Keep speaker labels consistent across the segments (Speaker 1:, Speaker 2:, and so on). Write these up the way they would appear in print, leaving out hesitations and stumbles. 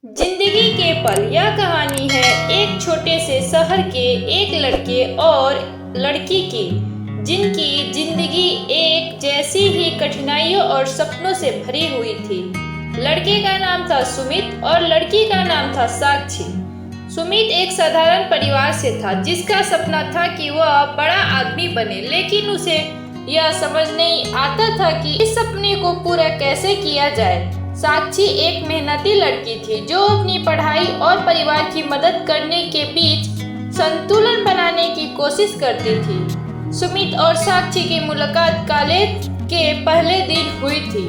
Speaker 1: जिंदगी के पल। यह कहानी है एक छोटे से शहर के एक लड़के और लड़की की, जिनकी जिंदगी एक जैसी ही कठिनाइयों और सपनों से भरी हुई थी। लड़के का नाम था सुमित और लड़की का नाम था साक्षी। सुमित एक साधारण परिवार से था, जिसका सपना था कि वह बड़ा आदमी बने, लेकिन उसे यह समझ नहीं आता था कि इस सपने को पूरा कैसे किया जाए। साक्षी एक मेहनती लड़की थी, जो अपनी पढ़ाई और परिवार की मदद करने के बीच संतुलन बनाने की कोशिश करती थी। सुमित और साक्षी की मुलाकात कॉलेज के पहले दिन हुई थी।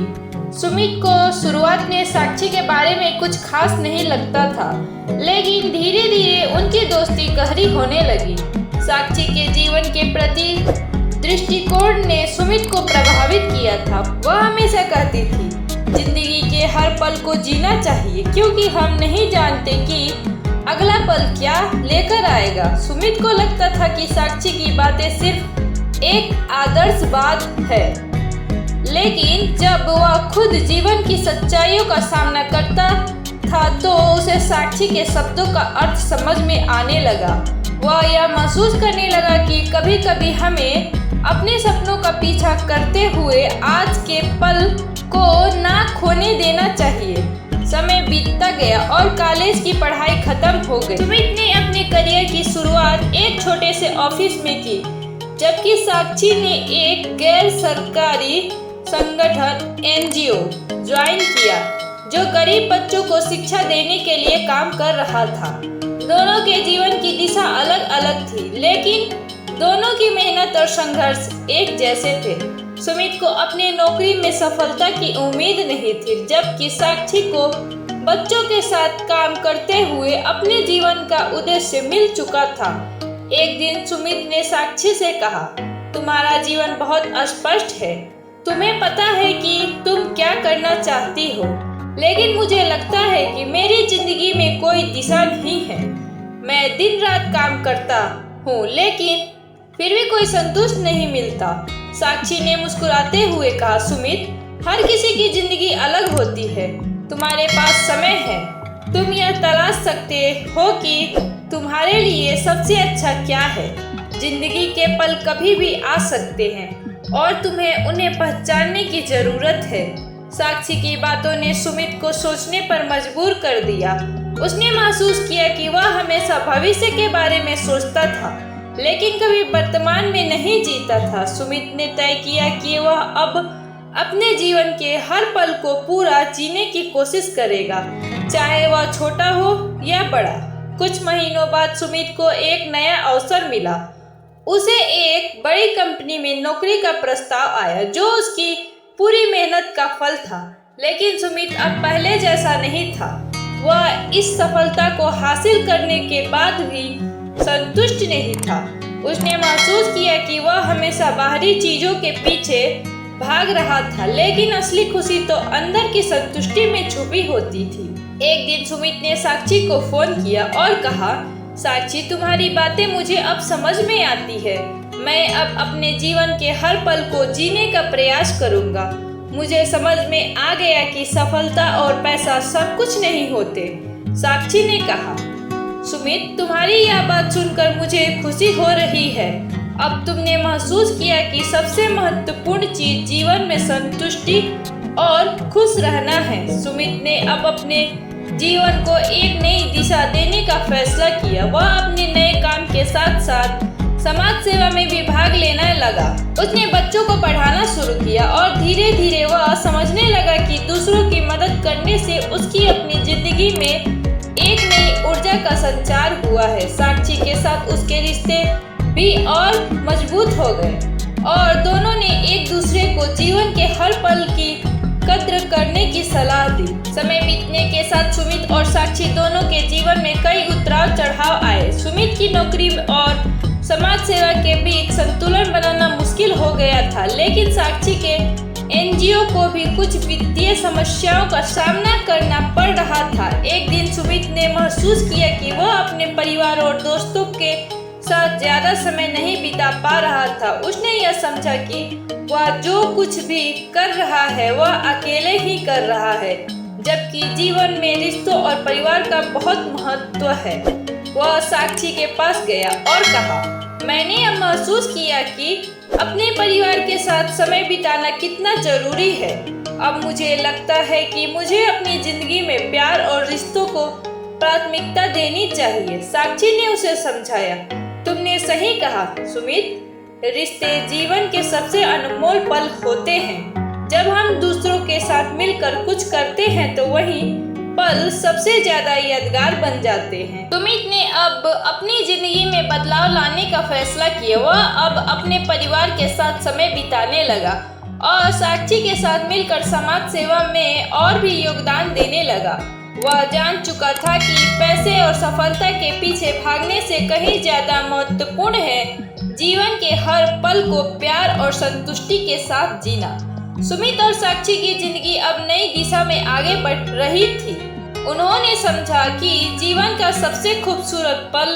Speaker 1: सुमित को शुरुआत में साक्षी के बारे में कुछ खास नहीं लगता था, लेकिन धीरे धीरे उनकी दोस्ती गहरी होने लगी। साक्षी के जीवन के प्रति दृष्टिकोण ने सुमित को प्रभावित किया था। वह हमेशा कहती थी, जिंदगी के हर पल को जीना चाहिए, क्योंकि हम नहीं जानते कि अगला पल क्या लेकर आएगा। सुमित को लगता था कि साक्षी की बातें सिर्फ एक आदर्श बात है, लेकिन जब वह खुद जीवन की सच्चाइयों का सामना करता था तो उसे साक्षी के शब्दों का अर्थ समझ में आने लगा। वह यह महसूस करने लगा कि कभी कभी हमें अपने सपनों का पीछा करते हुए आज के पल को ना खोने देना चाहिए। समय बीतता गया और कॉलेज की पढ़ाई खत्म हो गई। सुमित ने अपने करियर की शुरुआत एक छोटे से ऑफिस में की, जबकि साक्षी ने एक गैर सरकारी संगठन NGO ज्वाइन किया, जो गरीब बच्चों को शिक्षा देने के लिए काम कर रहा था। दोनों के जीवन की दिशा अलग अलग थी, लेकिन दोनों की मेहनत और संघर्ष एक जैसे थे। सुमित को अपनी नौकरी में सफलता की उम्मीद नहीं थी, जबकि साक्षी को बच्चों के साथ काम करते हुए अपने जीवन का उद्देश्य मिल चुका था। एक दिन सुमित ने साक्षी से कहा, तुम्हारा जीवन बहुत स्पष्ट है, तुम्हें पता है कि तुम क्या करना चाहती हो, लेकिन मुझे लगता है कि मेरी जिंदगी में कोई दिशा नहीं है। मैं दिन रात काम करता हूँ, लेकिन फिर भी कोई संतुष्ट नहीं मिलता। साक्षी ने मुस्कुराते हुए कहा, सुमित, हर किसी की जिंदगी अलग होती है। तुम्हारे पास समय है, तुम यह तलाश सकते हो कि तुम्हारे लिए सबसे अच्छा क्या है। जिंदगी के पल कभी भी आ सकते हैं और तुम्हें उन्हें पहचानने की जरूरत है। साक्षी की बातों ने सुमित को सोचने पर मजबूर कर दिया। उसने महसूस किया कि वह हमेशा भविष्य के बारे में सोचता था, लेकिन कभी वर्तमान में नहीं जीता था। सुमित ने तय किया कि वह अब अपने जीवन के हर पल को पूरा जीने की कोशिश करेगा, चाहे वह छोटा हो या बड़ा। कुछ महीनों बाद सुमित को एक नया अवसर मिला। उसे एक बड़ी कंपनी में नौकरी का प्रस्ताव आया, जो उसकी पूरी मेहनत का फल था। लेकिन सुमित अब पहले जैसा नहीं था। वह इस सफलता को हासिल करने के बाद भी संतुष्ट नहीं था। उसने महसूस किया कि वह हमेशा बाहरी चीजों के पीछे भाग रहा था, लेकिन असली खुशी तो अंदर की संतुष्टि में छुपी होती थी। एक दिन सुमित ने साक्षी को फोन किया और कहा, साक्षी, तुम्हारी बातें मुझे अब समझ में आती है। मैं अब अपने जीवन के हर पल को जीने का प्रयास करूंगा। मुझे समझ में आ गया कि सफलता और पैसा सब कुछ नहीं होते। साक्षी ने कहा, सुमित, तुम्हारी यह बात सुनकर मुझे खुशी हो रही है। अब तुमने महसूस किया कि सबसे महत्वपूर्ण चीज जीवन में संतुष्टि और खुश रहना है। सुमित ने अब अपने जीवन को एक नई दिशा देने का फैसला किया। वह अपने नए काम के साथ साथ समाज सेवा में भी भाग लेने लगा। उसने बच्चों को पढ़ाना शुरू किया और धीरे धीरे वह समझने लगा कि दूसरों की मदद करने से उसकी अपनी जिंदगी में एक नई ऊर्जा का संचार हुआ है। साक्षी के साथ उसके रिश्ते भी और मजबूत हो गए और दोनों ने एक दूसरे को जीवन के हर पल की कद्र करने की सलाह दी। समय बीतने के साथ सुमित और साक्षी दोनों के जीवन में कई उतार चढ़ाव आए। सुमित की नौकरी और समाज सेवा के बीच संतुलन बनाना मुश्किल हो गया था, लेकिन साक्षी के NGO को भी कुछ वित्तीय समस्याओं का सामना करना पड़ रहा था। एक दिन सुमित ने महसूस किया कि वह अपने परिवार और दोस्तों के साथ ज्यादा समय नहीं बिता पा रहा था। उसने यह समझा कि वह जो कुछ भी कर रहा है वह अकेले ही कर रहा है। जबकि जीवन में रिश्तों और परिवार का बहुत महत्व है। वह साक्षी के पास गया और कहा, मैंने अब महसूस किया कि अपने परिवार के साथ समय बिताना कितना जरूरी है। अब मुझे लगता है कि मुझे अपनी जिंदगी में प्यार और रिश्तों को प्राथमिकता देनी चाहिए। साक्षी ने उसे समझाया, तुमने सही कहा सुमित, रिश्ते जीवन के सबसे अनमोल पल होते हैं। जब हम दूसरों के साथ मिलकर कुछ करते हैं तो वही पल सबसे ज्यादा यादगार बन जाते हैं। सुमित ने अब अपनी जिंदगी में बदलाव लाने का फैसला किया। वह अब अपने परिवार के साथ समय बिताने लगा और साक्षी के साथ मिलकर समाज सेवा में और भी योगदान देने लगा। वह जान चुका था कि पैसे और सफलता के पीछे भागने से कहीं ज्यादा महत्वपूर्ण है जीवन के हर पल को प्यार और संतुष्टि के साथ जीना। सुमित और साक्षी की जिंदगी अब नई दिशा में आगे बढ़ रही थी। उन्होंने समझा कि जीवन का सबसे खूबसूरत पल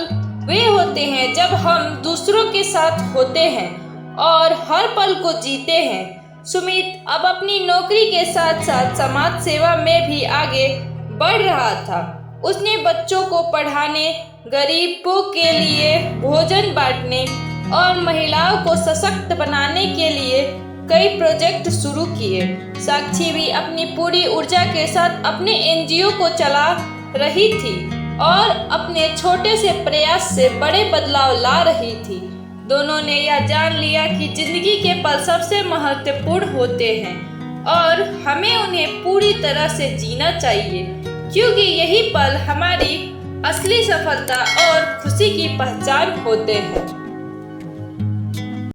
Speaker 1: वे होते हैं जब हम दूसरों के साथ होते हैं और हर पल को जीते हैं। सुमित अब अपनी नौकरी के साथ साथ समाज सेवा में भी आगे बढ़ रहा था। उसने बच्चों को पढ़ाने, गरीबों के लिए भोजन बांटने और महिलाओं को सशक्त बनाने के लिए कई प्रोजेक्ट शुरू किए। साक्षी भी अपनी पूरी ऊर्जा के साथ अपने एनजीओ को चला रही थी और अपने छोटे से प्रयास से बड़े बदलाव ला रही थी। दोनों ने यह जान लिया कि जिंदगी के पल सबसे महत्वपूर्ण होते हैं और हमें उन्हें पूरी तरह से जीना चाहिए, क्योंकि यही पल हमारी असली सफलता और खुशी की पहचान होते हैं।